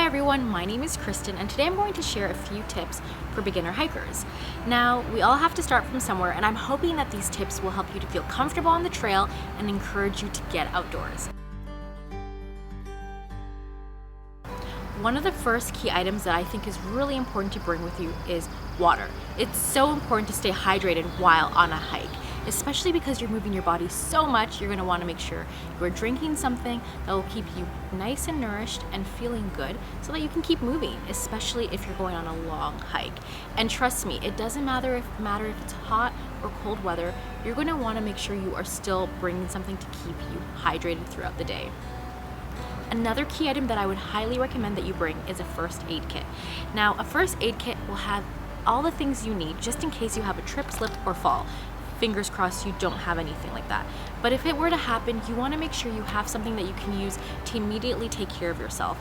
everyone, my name is Kristen and today I'm going to share a few tips for beginner hikers. Now, we all have to start from somewhere and I'm hoping that these tips will help you to feel comfortable on the trail and encourage you to get outdoors. One of the first key items that I think is really important to bring with you is water. It's so important to stay hydrated while on a hike, especially because you're moving your body so much. You're going to want to make sure you're drinking something that will keep you nice and nourished and feeling good so that you can keep moving, especially if you're going on a long hike. And trust me, it doesn't matter if it's hot or cold weather, you're going to want to make sure you are still bringing something to keep you hydrated throughout the day. Another key item that I would highly recommend that you bring is a first aid kit. Now, a first aid kit will have all the things you need just in case you have a trip, slip, or fall. Fingers crossed you don't have anything like that. But if it were to happen, you want to make sure you have something that you can use to immediately take care of yourself.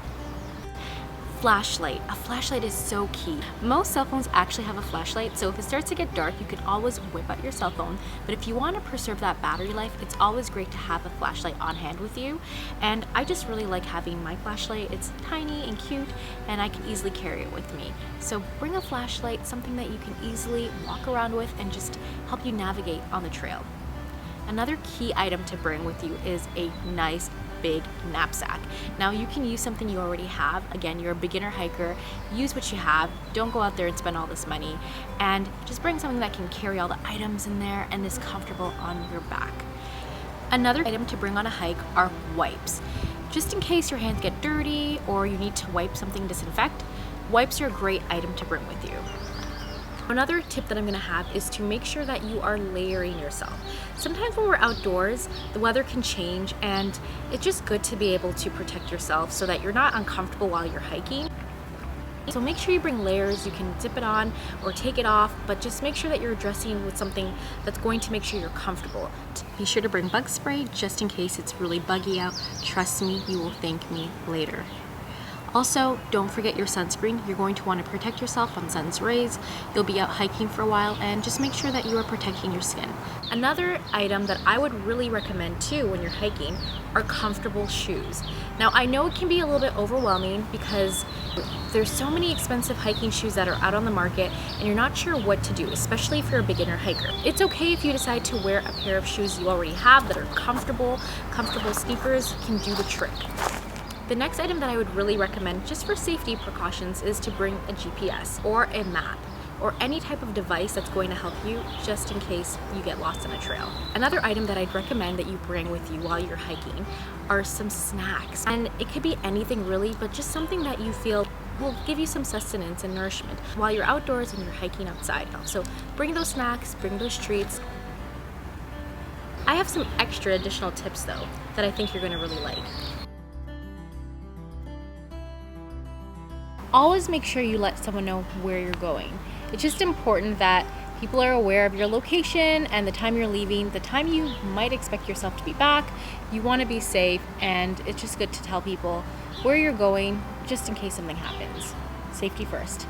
Flashlight. A flashlight is so key. Most cell phones actually have a flashlight, so if it starts to get dark, you can always whip out your cell phone. But if you want to preserve that battery life, it's always great to have a flashlight on hand with you. And I just really like having my flashlight. It's tiny and cute, and I can easily carry it with me. So bring a flashlight, something that you can easily walk around with and just help you navigate on the trail. Another key item to bring with you is a nice big knapsack. Now, you can use something you already have. Again, you're a beginner hiker, use what you have. Don't go out there and spend all this money, and just bring something that can carry all the items in there and is comfortable on your back. Another item to bring on a hike are wipes. Just in case your hands get dirty or you need to wipe something, disinfect, wipes are a great item to bring with you. Another tip that I'm going to have is to make sure that you are layering yourself. Sometimes when we're outdoors, the weather can change and it's just good to be able to protect yourself so that you're not uncomfortable while you're hiking. So make sure you bring layers. You can zip it on or take it off, but just make sure that you're dressing with something that's going to make sure you're comfortable. Be sure to bring bug spray just in case it's really buggy out. Trust me, you will thank me later. Also, don't forget your sunscreen. You're going to want to protect yourself from sun's rays. You'll be out hiking for a while, and just make sure that you are protecting your skin. Another item that I would really recommend too when you're hiking are comfortable shoes. Now, I know it can be a little bit overwhelming because there's so many expensive hiking shoes that are out on the market and you're not sure what to do, especially if you're a beginner hiker. It's okay if you decide to wear a pair of shoes you already have that are comfortable. Comfortable sneakers can do the trick. The next item that I would really recommend just for safety precautions is to bring a GPS or a map or any type of device that's going to help you just in case you get lost on a trail. Another item that I'd recommend that you bring with you while you're hiking are some snacks. And it could be anything really, but just something that you feel will give you some sustenance and nourishment while you're outdoors and you're hiking outside. So bring those snacks, bring those treats. I have some extra additional tips though that I think you're going to really like. Always make sure you let someone know where you're going. It's just important that people are aware of your location and the time you're leaving, the time you might expect yourself to be back. You want to be safe, and it's just good to tell people where you're going just in case something happens. Safety first.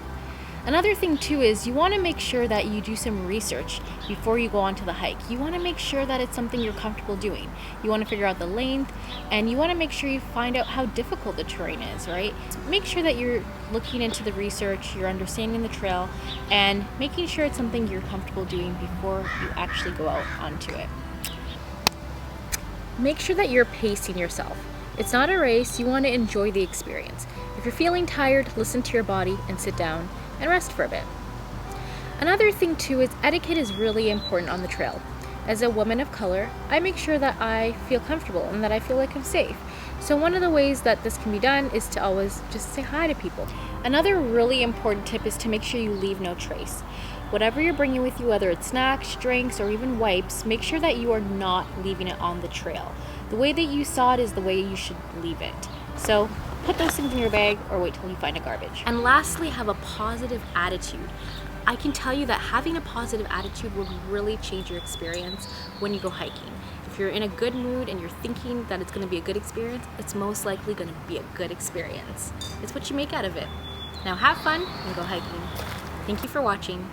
Another thing too is you want to make sure that you do some research before you go onto the hike. You want to make sure that it's something you're comfortable doing. You want to figure out the length, and you want to make sure you find out how difficult the terrain is, right? Make sure that you're looking into the research, you're understanding the trail, and making sure it's something you're comfortable doing before you actually go out onto it. Make sure that you're pacing yourself. It's not a race. You want to enjoy the experience. If you're feeling tired, listen to your body and sit down and rest for a bit. Another thing too is etiquette is really important on the trail. As a woman of color, I make sure that I feel comfortable and that I feel like I'm safe. So one of the ways that this can be done is to always just say hi to people. Another really important tip is to make sure you leave no trace. Whatever you're bringing with you, whether it's snacks, drinks, or even wipes, make sure that you are not leaving it on the trail. The way that you saw it is the way you should leave it. So put those things in your bag or wait till you find a garbage. And lastly, have a positive attitude. I can tell you that having a positive attitude will really change your experience when you go hiking. If you're in a good mood and you're thinking that it's going to be a good experience, it's most likely going to be a good experience. It's what you make out of it. Now have fun and go hiking. Thank you for watching.